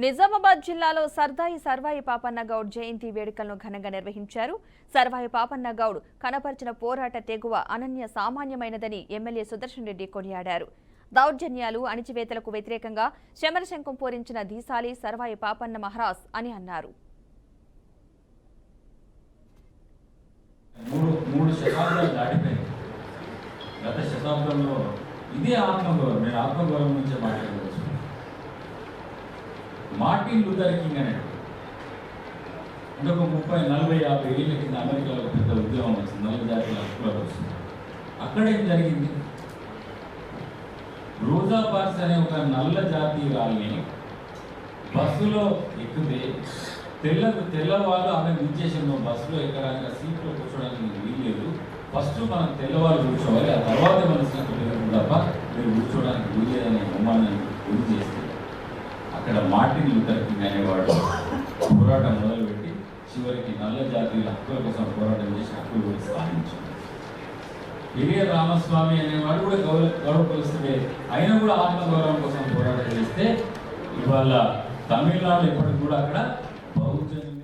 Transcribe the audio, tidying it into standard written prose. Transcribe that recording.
నిజామాబాద్ జిల్లాలో సర్వాయి పాపన్న గౌడ్ జయంతి వేడుకలను ఘనంగా నిర్వహించారు. సర్వాయి పాపన్న గౌడ్ కనపర్చిన పోరాట తెగువ అనన్య సామాన్యమైనదని ఎమ్మెల్యే సుదర్శన్ రెడ్డి కొనియాడారు. దౌర్జన్యాలు అణిచివేతలకు వ్యతిరేకంగా శమరశంఖం పూరించిన ధీశాలి సర్వాయి పాపన్న మహారాజ్ అని అన్నారు. మూడు శతాబ్దాలు దాటిపోయింది. గత శతాబ్దంలో ఇదే ఆత్మగౌరవం, నేను ఆత్మగౌరవం నుంచే మాట్లాడవచ్చు. మార్టిన్ లూథర్ కింగ్ అనేది అంటే ఒక 30-40-50 ఏళ్ళ కింద అమెరికాలో ఒక పెద్ద ఉద్యమం వచ్చింది, నల్ల జాతీయ హక్కుల కోసం. అక్కడేం జరిగింది? రోజా పార్క్స్ అనే ఒక నల్ల జాతీయురాల్ని బస్సులో ఎక్కితే తెల్లవాళ్ళు ఆమె దించేసిన బస్సులో ఎక్కడానికి సీట్లో కూర్చోడానికి వీల్లేదు. ఫస్ట్ మనం తెల్లవాళ్ళు కూర్చోవాలి, ఆ తర్వాత మనసులో తప్ప మీరు కూర్చోడానికి వీల్లేదనే అవమానాన్ని గురి చేస్తే అక్కడ మార్టిన్ లూథర్ కింగ్ అనేవాడు పోరాటం మొదలుపెట్టి చివరికి నల్ల జాతీయుల హక్కుల కోసం పోరాటం చేసి హక్కులు కూడా సాధించాడు. పెరియ రామస్వామి అనేవాడు కూడా గౌరవపరుస్తుండే, అయినా కూడా ఆత్మగౌరవం కోసం పోరాటం చేస్తే ఇవాళ తమిళనాడు ఎప్పటికి కూడా అక్కడ బహుజన్